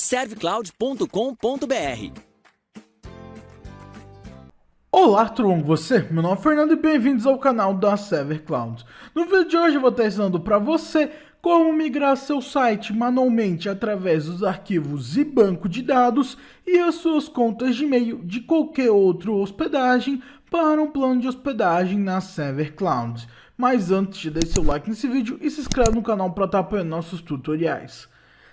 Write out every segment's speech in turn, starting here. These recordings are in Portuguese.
servcloud.com.br. Olá, tudo bom com você? Meu nome é Fernando e bem-vindos ao canal da ServerCloud. No vídeo de hoje eu vou estar ensinando para você como migrar seu site manualmente através dos arquivos e banco de dados e as suas contas de e-mail de qualquer outra hospedagem para um plano de hospedagem na ServerCloud. Mas antes, deixe seu like nesse vídeo e se inscreve no canal para estar apoiando nossos tutoriais.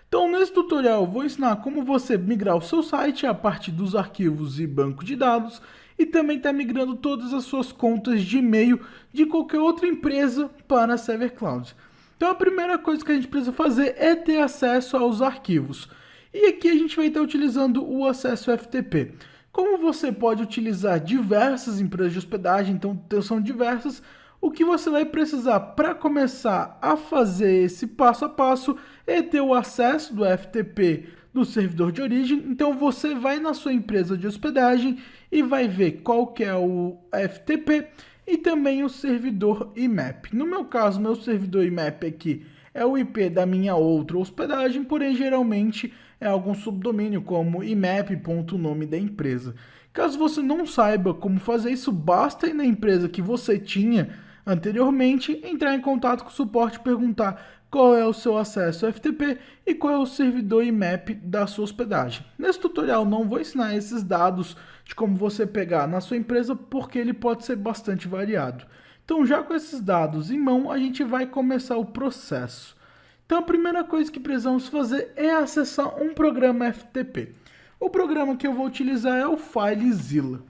Então, nesse tutorial eu vou ensinar como você migrar o seu site a partir dos arquivos e banco de dados e também está migrando todas as suas contas de e-mail de qualquer outra empresa para a ServerCloud. Então, a primeira coisa que a gente precisa fazer é ter acesso aos arquivos. E aqui a gente vai estar utilizando o acesso FTP. Como você pode utilizar diversas empresas de hospedagem, então são diversas, o que você vai precisar para começar a fazer esse passo a passo é ter o acesso do FTP do servidor de origem. Então você vai na sua empresa de hospedagem e vai ver qual que é o FTP e também o servidor IMAP. No meu caso, meu servidor IMAP aqui é o IP da minha outra hospedagem, porém geralmente é algum subdomínio como imap.nome da empresa. Caso você não saiba como fazer isso, basta ir na empresa que você tinha anteriormente, entrar em contato com o suporte e perguntar qual é o seu acesso FTP e qual é o servidor IMAP da sua hospedagem. Nesse tutorial não vou ensinar esses dados de como você pegar na sua empresa, porque ele pode ser bastante variado. Então, já com esses dados em mão, a gente vai começar o processo. Então, a primeira coisa que precisamos fazer é acessar um programa FTP. O programa que eu vou utilizar é o FileZilla.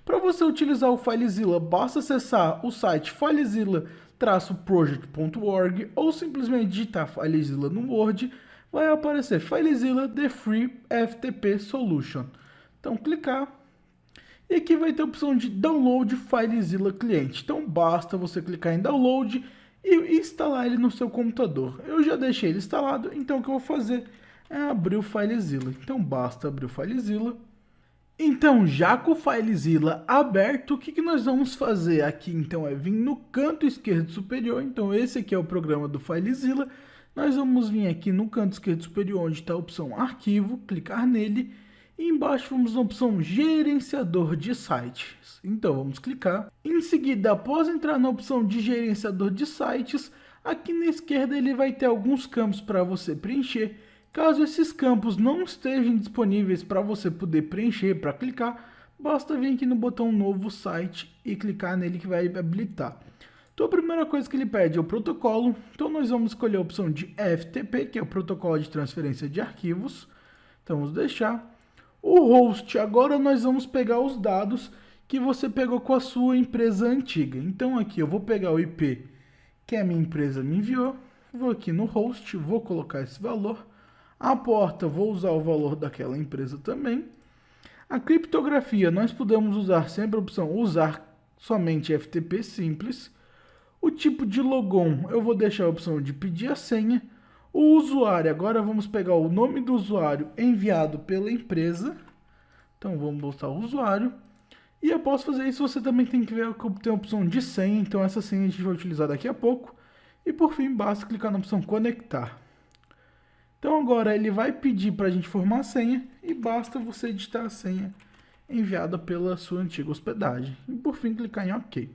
Para você utilizar o FileZilla, basta acessar o site filezilla-project.org ou simplesmente digitar FileZilla no Word, vai aparecer FileZilla The Free FTP Solution. Então, clicar. E aqui vai ter a opção de Download FileZilla Cliente. Então, basta você clicar em Download e instalar ele no seu computador. Eu já deixei ele instalado, então o que eu vou fazer é abrir o FileZilla. Então, basta abrir o FileZilla. Então, já com o FileZilla aberto, o que nós vamos fazer aqui? Então, é vir no canto esquerdo superior. Então, esse aqui é o programa do FileZilla. Nós vamos vir aqui no canto esquerdo superior, onde está a opção Arquivo, clicar nele. E embaixo vamos na opção Gerenciador de Sites. Então, vamos clicar. Em seguida, após entrar na opção de Gerenciador de Sites, aqui na esquerda ele vai ter alguns campos para você preencher. Caso esses campos não estejam disponíveis para você poder preencher, para clicar, basta vir aqui no botão Novo Site e clicar nele que vai habilitar. Então a primeira coisa que ele pede é o protocolo, então nós vamos escolher a opção de FTP, que é o protocolo de transferência de arquivos. Então vamos deixar. O host, agora nós vamos pegar os dados que você pegou com a sua empresa antiga. Então aqui eu vou pegar o IP que a minha empresa me enviou, vou aqui no host, vou colocar esse valor. A porta, vou usar o valor daquela empresa também. A criptografia, nós podemos usar sempre a opção usar somente FTP simples. O tipo de logon, eu vou deixar a opção de pedir a senha. O usuário, agora vamos pegar o nome do usuário enviado pela empresa. Então vamos botar o usuário. E após fazer isso, você também tem que ver que tem a opção de senha. Então essa senha a gente vai utilizar daqui a pouco. E por fim, basta clicar na opção conectar. Então agora ele vai pedir para a gente formar a senha e basta você digitar a senha enviada pela sua antiga hospedagem. E por fim clicar em OK.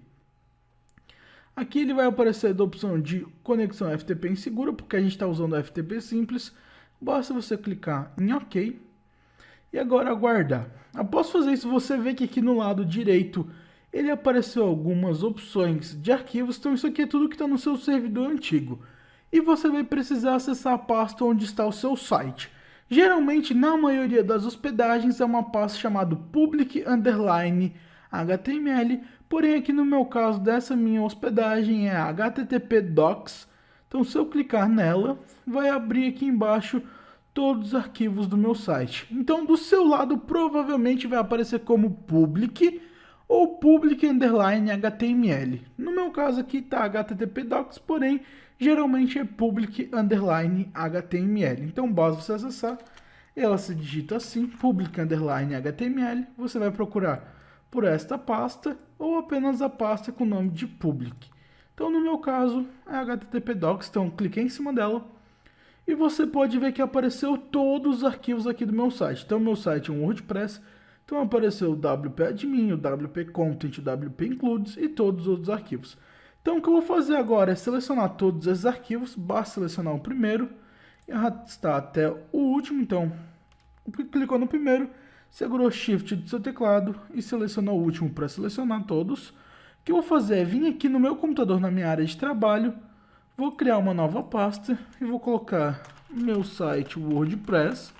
Aqui ele vai aparecer da opção de conexão FTP insegura, porque a gente está usando FTP simples. Basta você clicar em OK e agora aguardar. Após fazer isso, você vê que aqui no lado direito ele apareceu algumas opções de arquivos. Então isso aqui é tudo que está no seu servidor antigo. E você vai precisar acessar a pasta onde está o seu site. Geralmente, na maioria das hospedagens, é uma pasta chamada public_html, porém aqui no meu caso dessa minha hospedagem é http docs. Então se eu clicar nela, vai abrir aqui embaixo todos os arquivos do meu site. Então do seu lado provavelmente vai aparecer como public ou public_html. No meu caso aqui está http docs, porém geralmente é public_html. Então basta você acessar, ela se digita assim, public_html, você vai procurar por esta pasta ou apenas a pasta com o nome de public. Então no meu caso é http docs, então cliquei em cima dela E você pode ver que apareceu todos os arquivos aqui do meu site. Então, meu site é um WordPress. Então, apareceu o WP Admin, o WP Content, o WP Includes e todos os outros arquivos. Então, o que eu vou fazer agora é selecionar todos esses arquivos. Basta selecionar o primeiro e arrastar até o último. Então, clicou no primeiro, segurou Shift do seu teclado e selecionou o último para selecionar todos. O que eu vou fazer é vir aqui no meu computador, na minha área de trabalho, vou criar uma nova pasta e vou colocar meu site WordPress.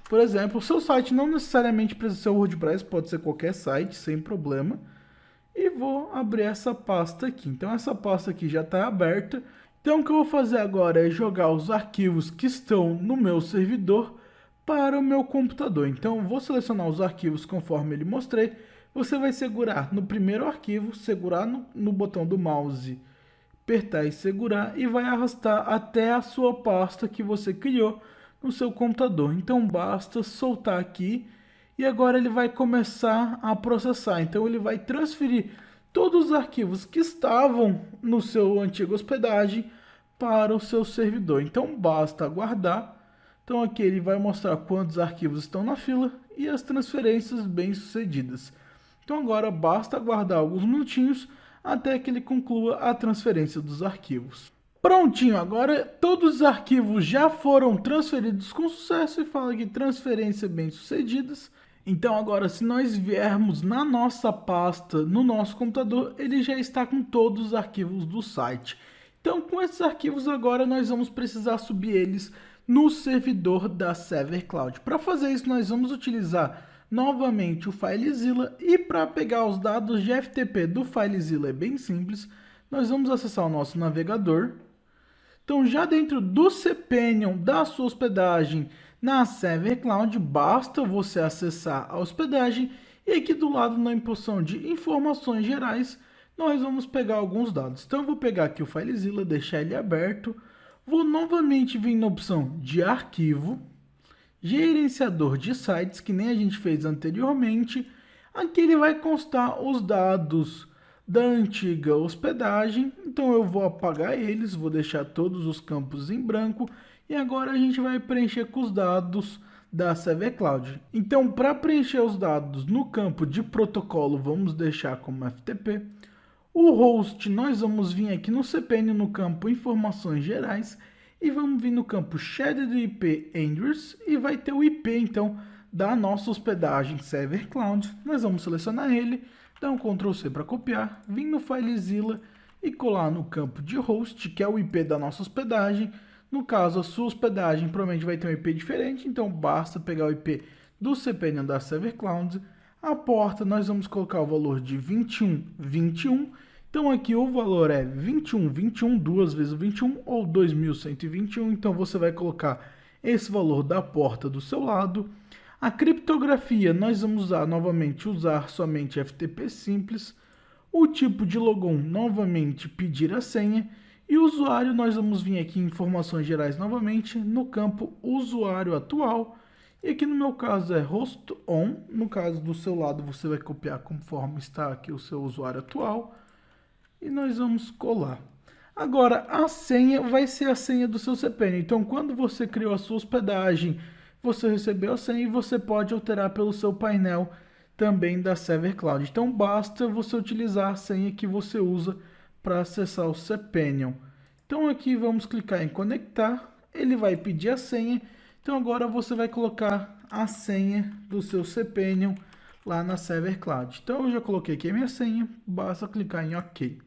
Por exemplo, o seu site não necessariamente precisa ser o WordPress, pode ser qualquer site, sem problema. E vou abrir essa pasta aqui. Então, essa pasta aqui já está aberta. Então, o que eu vou fazer agora é jogar os arquivos que estão no meu servidor para o meu computador. Então, vou selecionar os arquivos conforme ele mostrei. Você vai segurar no primeiro arquivo, segurar no botão do mouse, apertar e segurar e vai arrastar até a sua pasta que você criou no seu computador. Então, basta soltar aqui e agora ele vai começar a processar. Então, ele vai transferir todos os arquivos que estavam no seu antigo hospedagem para o seu servidor. Então, basta aguardar. Então, aqui ele vai mostrar quantos arquivos estão na fila e as transferências bem-sucedidas. Então, agora basta aguardar alguns minutinhos até que ele conclua a transferência dos arquivos. Prontinho, agora todos os arquivos já foram transferidos com sucesso e fala aqui transferência bem-sucedidas. Então agora, se nós viermos na nossa pasta, no nosso computador, ele já está com todos os arquivos do site. Então, com esses arquivos agora, nós vamos precisar subir eles no servidor da Server Cloud. Para fazer isso, nós vamos utilizar novamente o FileZilla e para pegar os dados de FTP do FileZilla é bem simples. Nós vamos acessar o nosso navegador. Então, já dentro do cPanel da sua hospedagem na Server Cloud, basta você acessar a hospedagem e aqui do lado na opção de informações gerais, nós vamos pegar alguns dados. Então, eu vou pegar aqui o FileZilla, deixar ele aberto, vou novamente vir na opção de arquivo, gerenciador de sites, que nem a gente fez anteriormente. Aqui ele vai constar os dados da antiga hospedagem, então eu vou apagar eles, vou deixar todos os campos em branco e agora a gente vai preencher com os dados da Server Cloud. Então, para preencher os dados no campo de protocolo, vamos deixar como FTP. O host, nós vamos vir aqui no cPanel no campo informações gerais e vamos vir no campo Shared IP Address e vai ter o IP então da nossa hospedagem Server Cloud. Nós vamos selecionar ele, dar um Ctrl C para copiar, vir no FileZilla e colar no campo de host, que é o IP da nossa hospedagem. No caso, a sua hospedagem provavelmente vai ter um IP diferente, então basta pegar o IP do cPanel da Server Cloud. A porta nós vamos colocar o valor de 2121. Então aqui o valor é 2121, duas vezes o 21 ou 2121. Então você vai colocar esse valor da porta do seu lado. A criptografia nós vamos usar somente FTP simples. O tipo de logon novamente pedir a senha. E o usuário, nós vamos vir aqui em informações gerais novamente, no campo usuário atual. E aqui no meu caso é host on, no caso do seu lado você vai copiar conforme está aqui o seu usuário atual. E nós vamos colar. Agora, a senha vai ser a senha do seu cPanel. Então, quando você criou a sua hospedagem, você recebeu a senha e você pode alterar pelo seu painel também da Server Cloud. Então, basta você utilizar a senha que você usa para acessar o cPanel. Então aqui vamos clicar em conectar, ele vai pedir a senha, então agora você vai colocar a senha do seu cPanel lá na Server Cloud. Então eu já coloquei aqui a minha senha, basta clicar em OK.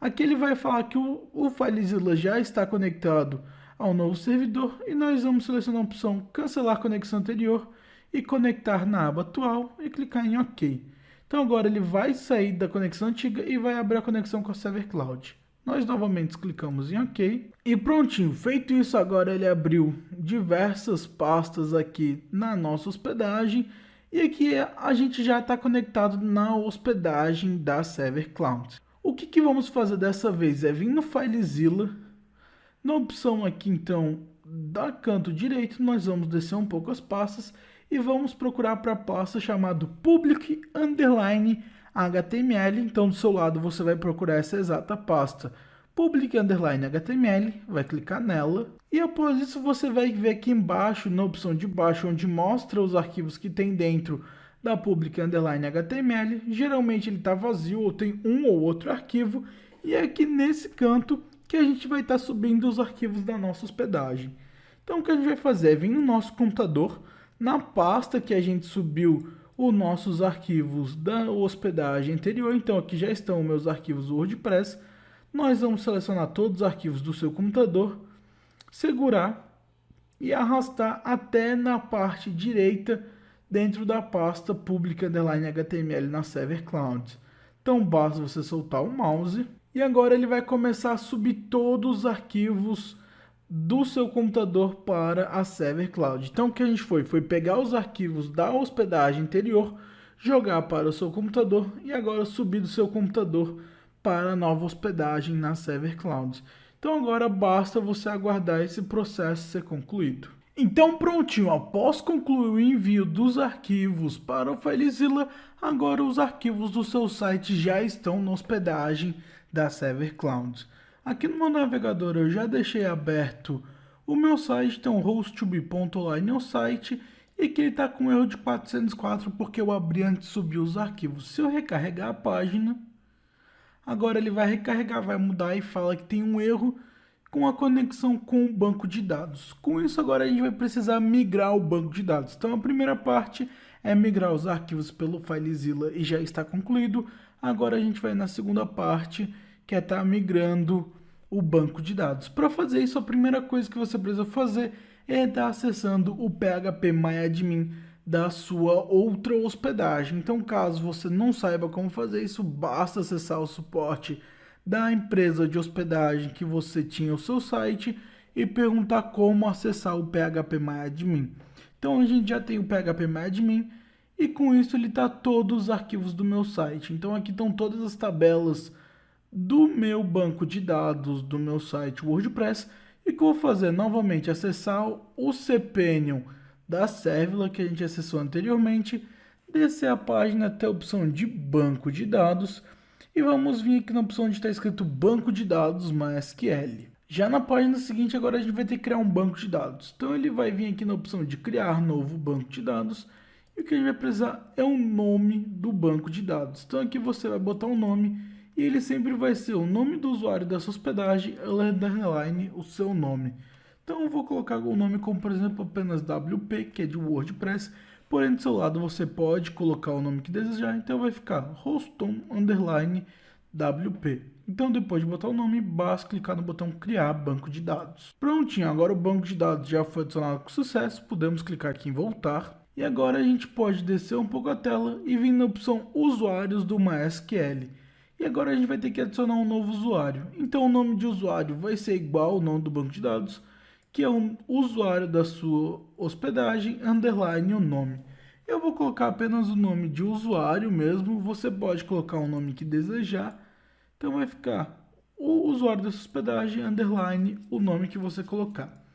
Aqui ele vai falar que o FileZilla já está conectado ao novo servidor e nós vamos selecionar a opção cancelar conexão anterior e conectar na aba atual e clicar em OK. Então agora ele vai sair da conexão antiga e vai abrir a conexão com a Server Cloud. Nós novamente clicamos em OK e prontinho. Feito isso, agora ele abriu diversas pastas aqui na nossa hospedagem e aqui a gente já está conectado na hospedagem da Server Cloud. O que vamos fazer dessa vez é vir no FileZilla, na opção aqui então da canto direito, nós vamos descer um pouco as pastas e vamos procurar para a pasta chamada public_html. Então do seu lado você vai procurar essa exata pasta, public underline HTML, vai clicar nela. E após isso você vai ver aqui embaixo, na opção de baixo, onde mostra os arquivos que tem dentro da public underline HTML. Geralmente ele está vazio ou tem um ou outro arquivo. E é aqui nesse canto que a gente vai estar subindo os arquivos da nossa hospedagem. Então o que a gente vai fazer é vir no nosso computador, na pasta que a gente subiu os nossos arquivos da hospedagem anterior. Então aqui já estão os meus arquivos do WordPress. Nós vamos selecionar todos os arquivos do seu computador, segurar e arrastar até na parte direita dentro da pasta public underline HTML na Server Cloud. Então basta você soltar o mouse e agora ele vai começar a subir todos os arquivos do seu computador para a Server Cloud. Então o que a gente foi pegar os arquivos da hospedagem anterior, jogar para o seu computador e agora subir do seu computador para a nova hospedagem na Server Cloud. Então agora basta você aguardar esse processo ser concluído. Então prontinho, após concluir o envio dos arquivos para o FileZilla, agora os arquivos do seu site já estão na hospedagem da Server Cloud. Aqui no meu navegador eu já deixei aberto o meu site, então host2be.online é o site, e que ele está com erro de 404 porque eu abri antes de subir os arquivos. Se eu recarregar a página, agora ele vai recarregar, vai mudar e fala que tem um erro com a conexão com o banco de dados. Com isso agora a gente vai precisar migrar o banco de dados. Então a primeira parte é migrar os arquivos pelo FileZilla e já está concluído. Agora a gente vai na segunda parte, que é estar migrando o banco de dados. Para fazer isso, a primeira coisa que você precisa fazer é estar acessando o phpMyAdmin da sua outra hospedagem. Então, caso você não saiba como fazer isso, basta acessar o suporte da empresa de hospedagem que você tinha o seu site e perguntar como acessar o phpMyAdmin. Então, a gente já tem o phpMyAdmin e com isso ele está todos os arquivos do meu site. Então, aqui estão todas as tabelas do meu banco de dados do meu site WordPress. E o que eu vou fazer? Novamente, acessar o cPanel da Servilla que a gente acessou anteriormente, descer a página até a opção de banco de dados e vamos vir aqui na opção onde está escrito banco de dados MySQL. Já na página seguinte, agora a gente vai ter que criar um banco de dados. Então ele vai vir aqui na opção de criar novo banco de dados e o que a gente vai precisar é o nome do banco de dados. Então aqui você vai botar um nome e ele sempre vai ser o nome do usuário da sua hospedagem, underline o seu nome. Então eu vou colocar o nome como, por exemplo, apenas WP, que é de WordPress, porém do seu lado você pode colocar o nome que desejar, então vai ficar hoston underline WP. Então depois de botar o nome, basta clicar no botão criar banco de dados. Prontinho, agora o banco de dados já foi adicionado com sucesso, podemos clicar aqui em voltar. E agora a gente pode descer um pouco a tela e vir na opção usuários do MySQL. E agora a gente vai ter que adicionar um novo usuário. Então o nome de usuário vai ser igual ao nome do banco de dados, que é um usuário da sua hospedagem, underline o nome. Eu vou colocar apenas o nome de usuário mesmo, você pode colocar o nome que desejar. Então vai ficar o usuário da sua hospedagem, underline o nome que você colocar.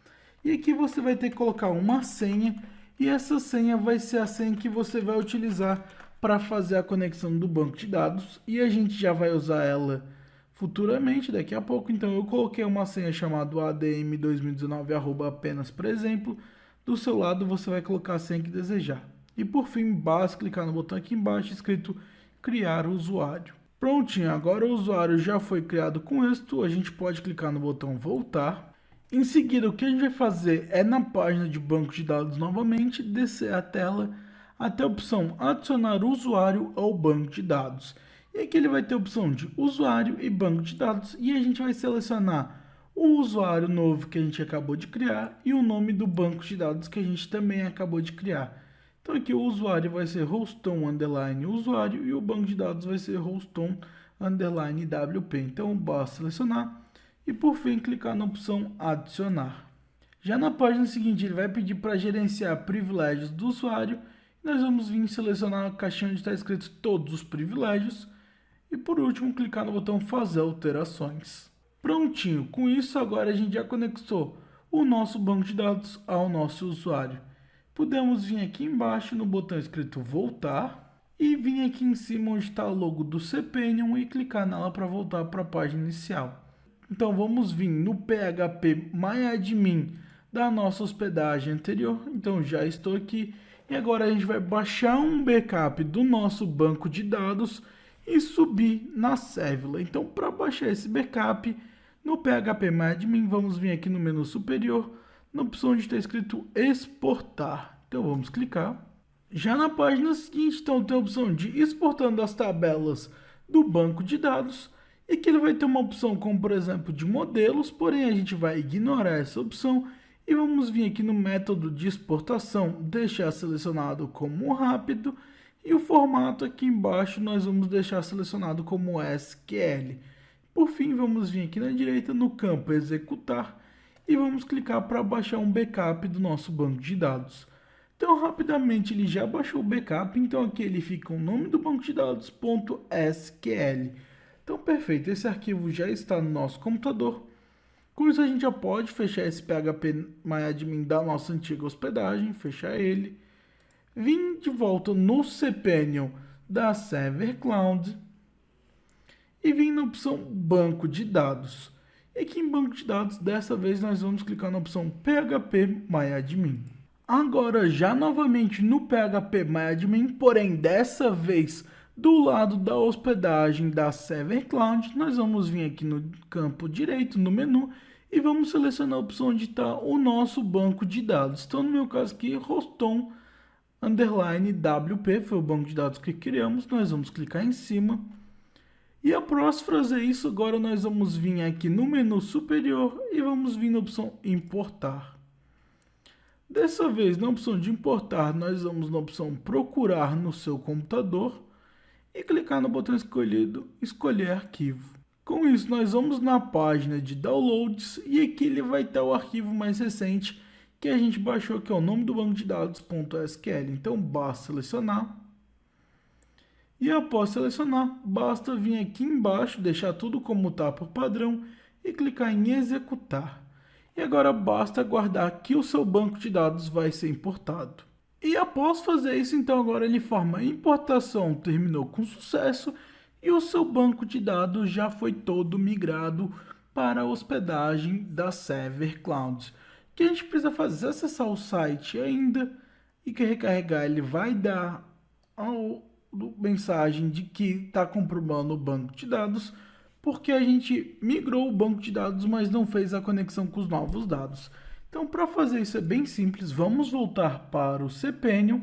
E aqui você vai ter que colocar uma senha, e essa senha vai ser a senha que você vai utilizar para fazer a conexão do banco de dados. E a gente já vai usar ela futuramente, daqui a pouco. Então eu coloquei uma senha chamada adm2019 apenas para exemplo. Do seu lado você vai colocar a senha que desejar. E por fim, basta clicar no botão aqui embaixo escrito criar usuário. Prontinho, agora o usuário já foi criado com êxito, a gente pode clicar no botão voltar. Em seguida, o que a gente vai fazer é na página de banco de dados novamente, descer a tela até a opção adicionar usuário ao banco de dados. E aqui ele vai ter a opção de usuário e banco de dados e a gente vai selecionar o usuário novo que a gente acabou de criar e o nome do banco de dados que a gente também acabou de criar. Então aqui o usuário vai ser hoston underline usuário e o banco de dados vai ser hoston underline WP. Então basta selecionar e por fim clicar na opção adicionar. Já na página seguinte ele vai pedir para gerenciar privilégios do usuário. Nós vamos vir selecionar a caixinha onde está escrito todos os privilégios e por último clicar no botão fazer alterações. Prontinho, com isso agora a gente já conectou o nosso banco de dados ao nosso usuário. Podemos vir aqui embaixo no botão escrito voltar e vir aqui em cima onde está o logo do cPanel e clicar nela para voltar para a página inicial. Então vamos vir no PHP MyAdmin da nossa hospedagem anterior. Então já estou aqui. E agora a gente vai baixar um backup do nosso banco de dados e subir na célula. Então para baixar esse backup no PHP MyAdmin, vamos vir aqui no menu superior, na opção onde está escrito exportar. Então vamos clicar. Já na página seguinte, então tem a opção de exportando as tabelas do banco de dados. E que ele vai ter uma opção como, por exemplo, de modelos, porém a gente vai ignorar essa opção e vamos vir aqui no método de exportação, deixar selecionado como rápido e o formato aqui embaixo nós vamos deixar selecionado como SQL. Por fim, vamos vir aqui na direita no campo executar e vamos clicar para baixar um backup do nosso banco de dados. Então, rapidamente ele já baixou o backup, então aqui ele fica o nome do banco de dados, .sql. Então, perfeito, esse arquivo já está no nosso computador. Com isso, a gente já pode fechar esse PHP MyAdmin da nossa antiga hospedagem, fechar ele. Vim de volta no cPanel da Server Cloud e vim na opção Banco de Dados. E aqui em Banco de Dados, dessa vez, nós vamos clicar na opção PHP MyAdmin. Agora, já novamente no PHP MyAdmin, porém dessa vez do lado da hospedagem da Server Cloud, nós vamos vir aqui no campo direito, no menu, e vamos selecionar a opção onde está o nosso banco de dados. Então, no meu caso aqui, Rostom _WP, foi o banco de dados que criamos. Nós vamos clicar em cima. E após fazer isso, agora nós vamos vir aqui no menu superior e vamos vir na opção importar. Dessa vez, na opção de importar, nós vamos na opção procurar no seu computador e clicar no botão escolhido, escolher arquivo. Com isso, nós vamos na página de downloads e aqui ele vai estar o arquivo mais recente que a gente baixou, que é o nome do banco de dados .sql. Então, basta selecionar. E após selecionar, basta vir aqui embaixo, deixar tudo como está por padrão e clicar em executar. E agora basta aguardar que o seu banco de dados vai ser importado. E após fazer isso, então agora ele informa: a importação terminou com sucesso e o seu banco de dados já foi todo migrado para a hospedagem da Server Cloud. O que a gente precisa fazer é acessar o site ainda e que recarregar ele vai dar a mensagem de que está comprovando o banco de dados, porque a gente migrou o banco de dados, mas não fez a conexão com os novos dados. Então, para fazer isso é bem simples, vamos voltar para o cPanel,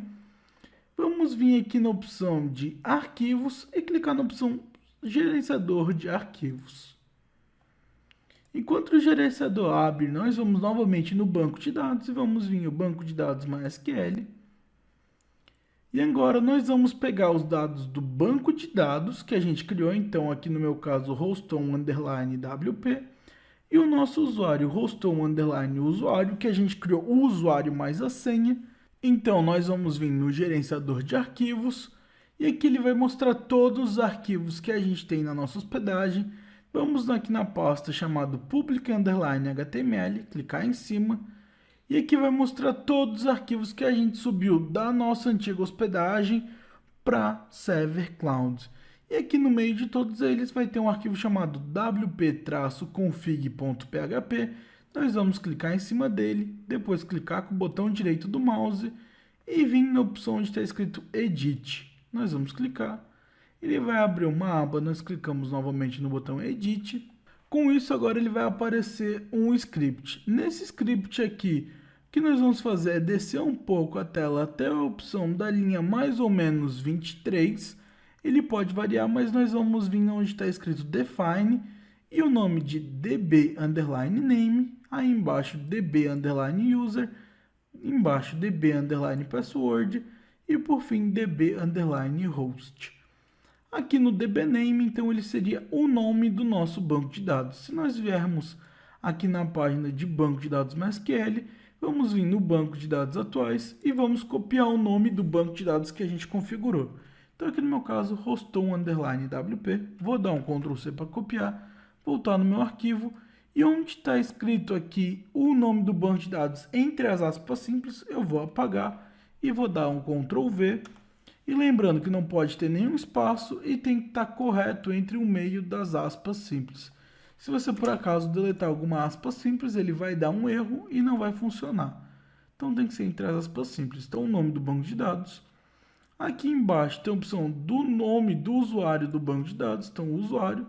vamos vir aqui na opção de arquivos e clicar na opção gerenciador de arquivos. Enquanto o gerenciador abre, nós vamos novamente no banco de dados e vamos vir no banco de dados MySQL. E agora nós vamos pegar os dados do banco de dados que a gente criou, então aqui no meu caso Rostom _WP, e o nosso usuário, Rostom _usuário, que a gente criou o usuário mais a senha. Então, nós vamos vir no gerenciador de arquivos, e aqui ele vai mostrar todos os arquivos que a gente tem na nossa hospedagem. Vamos aqui na pasta chamada public_html, clicar em cima, e aqui vai mostrar todos os arquivos que a gente subiu da nossa antiga hospedagem para Server Cloud. E aqui no meio de todos eles vai ter um arquivo chamado wp-config.php. Nós vamos clicar em cima dele, depois clicar com o botão direito do mouse e vir na opção onde está escrito Edit. Nós vamos clicar, ele vai abrir uma aba, nós clicamos novamente no botão Edit. Com isso agora ele vai aparecer um script. Nesse script aqui, o que nós vamos fazer é descer um pouco a tela até a opção da linha mais ou menos 23. Ele pode variar, mas nós vamos vir onde está escrito define e o nome de db_name, aí embaixo db_user, embaixo db_password e por fim db_host. Aqui no dbname, então ele seria o nome do nosso banco de dados. Se nós viermos aqui na página de banco de dados MySQL, vamos vir no banco de dados atuais e vamos copiar o nome do banco de dados que a gente configurou. Então aqui no meu caso, Rostom _WP, vou dar um Ctrl C para copiar, voltar no meu arquivo e onde está escrito aqui o nome do banco de dados entre as aspas simples, eu vou apagar e vou dar um Ctrl V. E lembrando que não pode ter nenhum espaço e tem que estar correto entre o meio das aspas simples. Se você por acaso deletar alguma aspa simples, ele vai dar um erro e não vai funcionar. Então tem que ser entre as aspas simples. Então o nome do banco de dados. Aqui embaixo tem a opção do nome do usuário do banco de dados, então o usuário.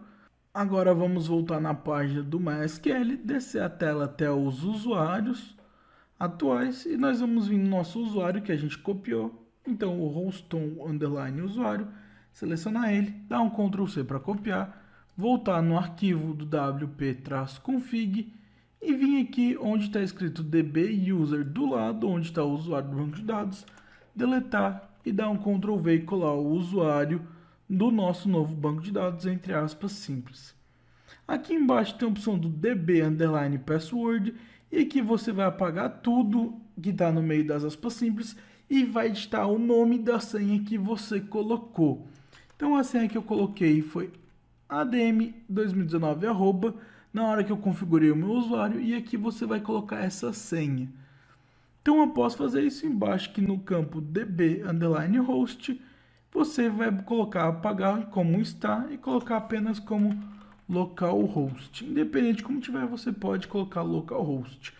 Agora vamos voltar na página do MySQL, descer a tela até os usuários atuais e nós vamos vir no nosso usuário que a gente copiou. Então o Roston underline usuário, selecionar ele, dar um Ctrl C para copiar, voltar no arquivo do wp-config e vir aqui onde está escrito db user do lado, onde está o usuário do banco de dados, deletar e dar um Ctrl V e colar o usuário do nosso novo banco de dados, entre aspas, simples. Aqui embaixo tem a opção do db underline password e aqui você vai apagar tudo que está no meio das aspas simples e vai digitar o nome da senha que você colocou. Então a senha que eu coloquei foi adm2019 @ na hora que eu configurei o meu usuário e aqui você vai colocar essa senha. Então, após fazer isso, embaixo aqui no campo db_host, você vai colocar apagar como está e colocar apenas como localhost. Independente de como tiver, você pode colocar localhost.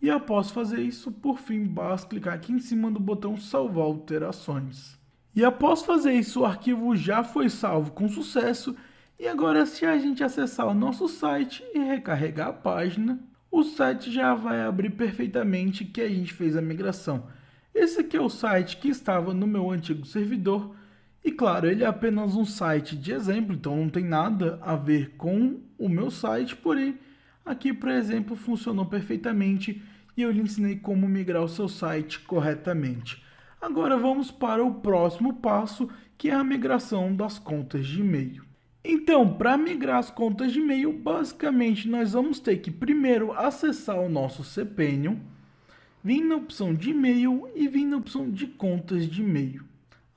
E após fazer isso, por fim, basta clicar aqui em cima do botão salvar alterações. E após fazer isso, o arquivo já foi salvo com sucesso. E agora, se a gente acessar o nosso site e recarregar a página, o site já vai abrir perfeitamente que a gente fez a migração. Esse aqui é o site que estava no meu antigo servidor. E claro, ele é apenas um site de exemplo, então não tem nada a ver com o meu site. Porém, aqui, por exemplo, funcionou perfeitamente e eu lhe ensinei como migrar o seu site corretamente. Agora vamos para o próximo passo, que é a migração das contas de e-mail. Então, para migrar as contas de e-mail, basicamente nós vamos ter que primeiro acessar o nosso cPanel, vir na opção de e-mail e vir na opção de contas de e-mail.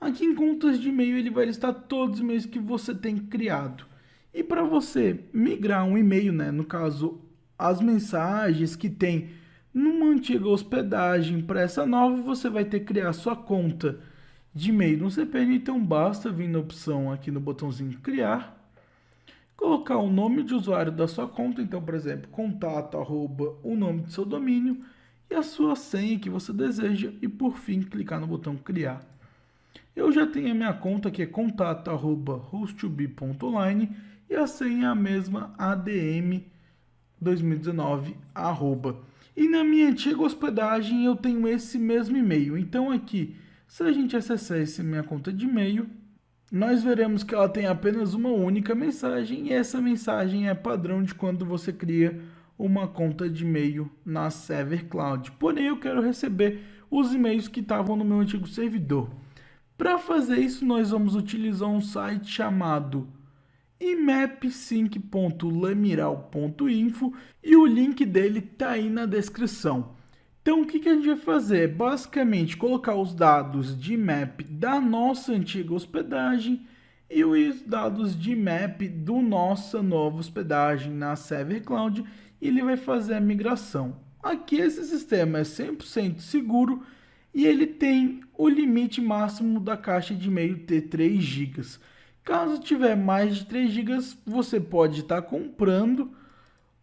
Aqui em contas de e-mail ele vai listar todos os e-mails que você tem criado. E para você migrar um e-mail, no caso as mensagens que tem numa antiga hospedagem para essa nova, você vai ter que criar sua conta de e-mail no cPanel, então basta vir na opção aqui no botãozinho criar, colocar o nome de usuário da sua conta, então por exemplo, contato, o nome do seu domínio e a sua senha que você deseja e por fim clicar no botão criar. Eu já tenho a minha conta que é contato@hosttobe.online e a senha é a mesma adm2019 @. E na minha antiga hospedagem eu tenho esse mesmo e-mail, então aqui se a gente acessar essa minha conta de e-mail, nós veremos que ela tem apenas uma única mensagem e essa mensagem é padrão de quando você cria uma conta de e-mail na Server Cloud. Porém, eu quero receber os e-mails que estavam no meu antigo servidor. Para fazer isso, nós vamos utilizar um site chamado imapsync.lamiral.info e o link dele está aí na descrição. Então, o que a gente vai fazer? É basicamente colocar os dados de IMAP da nossa antiga hospedagem e os dados de IMAP do nossa nova hospedagem na Server Cloud e ele vai fazer a migração. Aqui esse sistema é 100% seguro e ele tem o limite máximo da caixa de e-mail ter 3 GB. Caso tiver mais de 3 GB, você pode estar comprando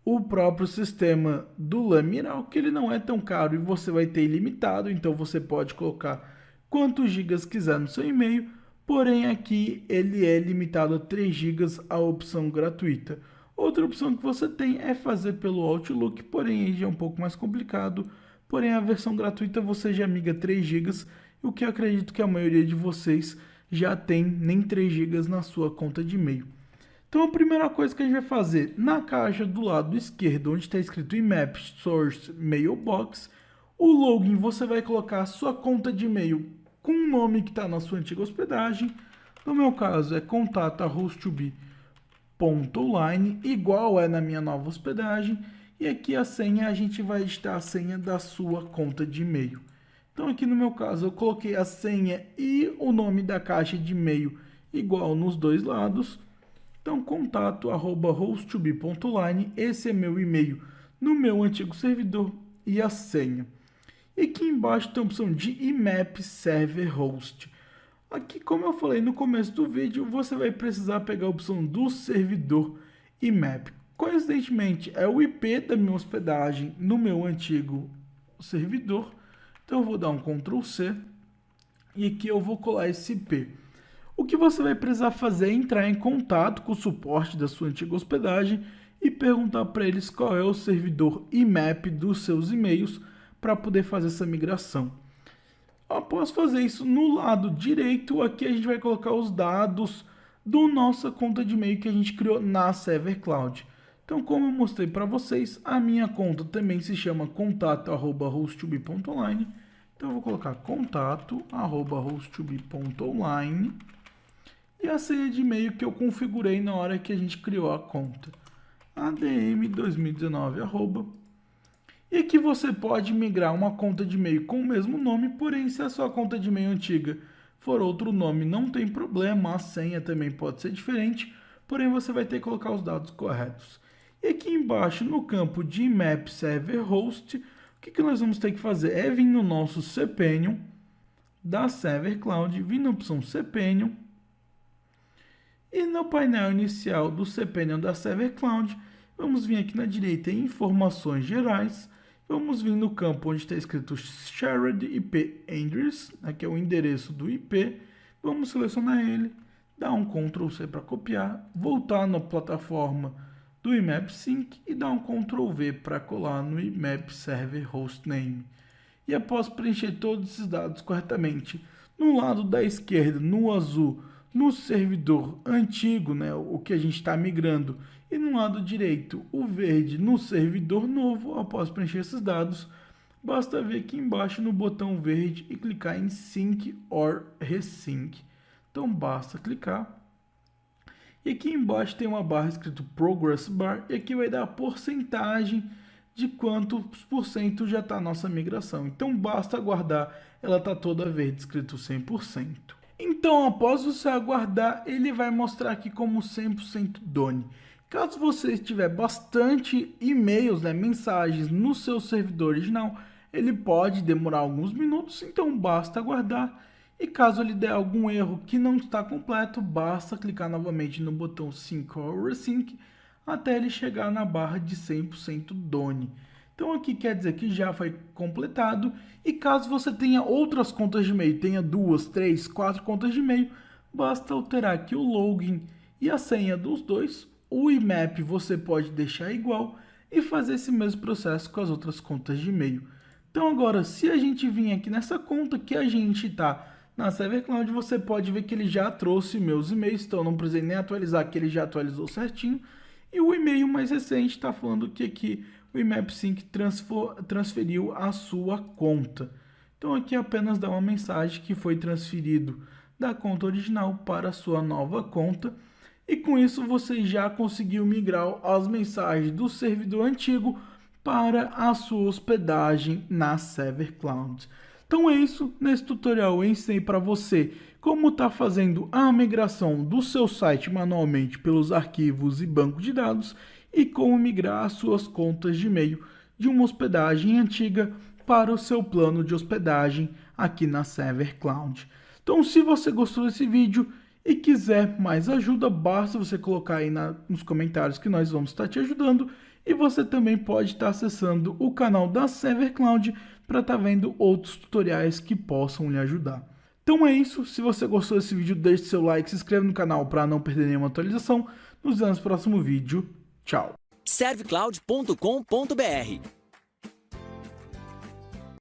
o próprio sistema do Lamiral, que ele não é tão caro e você vai ter ilimitado, então você pode colocar quantos gigas quiser no seu e-mail, porém aqui ele é limitado a 3 GB a opção gratuita. Outra opção que você tem é fazer pelo Outlook, porém aí já é um pouco mais complicado, porém a versão gratuita você já migra 3 GB, o que eu acredito que a maioria de vocês já tem nem 3 GB na sua conta de e-mail. Então a primeira coisa que a gente vai fazer, na caixa do lado esquerdo, onde está escrito IMAP Source Mailbox, o login você vai colocar a sua conta de e-mail com o nome que está na sua antiga hospedagem. No meu caso é contato@hosttobe.online, igual é na minha nova hospedagem. E aqui a senha, a gente vai digitar a senha da sua conta de e-mail. Então aqui no meu caso eu coloquei a senha e o nome da caixa de e-mail igual nos dois lados. Então, contato@hosttobe.online, esse é meu e-mail no meu antigo servidor e a senha. E aqui embaixo tem a opção de IMAP Server Host. Aqui, como eu falei no começo do vídeo, você vai precisar pegar a opção do servidor IMAP. coincidentemente é o IP da minha hospedagem no meu antigo servidor. Então eu vou dar um Ctrl C e aqui eu vou colar esse IP. O que você vai precisar fazer é entrar em contato com o suporte da sua antiga hospedagem e perguntar para eles qual é o servidor IMAP dos seus e-mails para poder fazer essa migração. Após fazer isso, no lado direito, aqui a gente vai colocar os dados da nossa conta de e-mail que a gente criou na Server Cloud. Então, como eu mostrei para vocês, a minha conta também se chama contato@hosttubi.online. Então, eu vou colocar contato@hosttubi.online e a senha de e-mail que eu configurei na hora que a gente criou a conta. adm2019 @. E aqui você pode migrar uma conta de e-mail com o mesmo nome, porém se a sua conta de e-mail antiga for outro nome, não tem problema, a senha também pode ser diferente, porém você vai ter que colocar os dados corretos. E aqui embaixo, no campo de IMAP Server Host, o que nós vamos ter que fazer? É vir no nosso cPanel da Server Cloud, vir na opção cPanel, e no painel inicial do cPanel da Server Cloud, vamos vir aqui na direita em Informações Gerais, vamos vir no campo onde está escrito Shared IP Address, aqui é o endereço do IP, vamos selecionar ele, dar um Ctrl C para copiar, voltar na plataforma do IMAP Sync e dar um Ctrl V para colar no IMAP Server Hostname. E após preencher todos esses dados corretamente, no lado da esquerda, no azul, no servidor antigo, né, o que a gente está migrando, e no lado direito, o verde no servidor novo, após preencher esses dados, basta vir aqui embaixo no botão verde e clicar em Sync or Resync. Então basta clicar. E aqui embaixo tem uma barra escrito Progress Bar, e aqui vai dar a porcentagem de quantos por cento já está a nossa migração. Então basta aguardar, ela está toda verde, escrito 100%. Então, após você aguardar, ele vai mostrar aqui como 100% done. Caso você tiver bastante e-mails, né, mensagens no seu servidor original, ele pode demorar alguns minutos, então basta aguardar. E caso ele der algum erro que não está completo, basta clicar novamente no botão Sync or Resync até ele chegar na barra de 100% done. Então aqui quer dizer que já foi completado, e caso você tenha outras contas de e-mail, tenha 2, 3, 4 contas de e-mail, basta alterar aqui o login e a senha dos dois, o IMAP você pode deixar igual e fazer esse mesmo processo com as outras contas de e-mail. Então agora, se a gente vir aqui nessa conta que a gente está na Server Cloud, você pode ver que ele já trouxe meus e-mails, então não precisei nem atualizar, que ele já atualizou certinho. E o e-mail mais recente está falando que aqui o IMAP Sync transferiu a sua conta. Então aqui apenas dá uma mensagem que foi transferido da conta original para a sua nova conta. E com isso você já conseguiu migrar as mensagens do servidor antigo para a sua hospedagem na Server Cloud. Então é isso, nesse tutorial eu ensinei para você como está fazendo a migração do seu site manualmente pelos arquivos e banco de dados e como migrar as suas contas de e-mail de uma hospedagem antiga para o seu plano de hospedagem aqui na Server Cloud. Então se você gostou desse vídeo e quiser mais ajuda, basta você colocar aí nos comentários que nós vamos estar te ajudando. E você também pode estar acessando o canal da Server Cloud para estar vendo outros tutoriais que possam lhe ajudar. Então é isso, se você gostou desse vídeo, deixe seu like, se inscreva no canal para não perder nenhuma atualização. Nos vemos no próximo vídeo. Tchau! Servcloud.com.br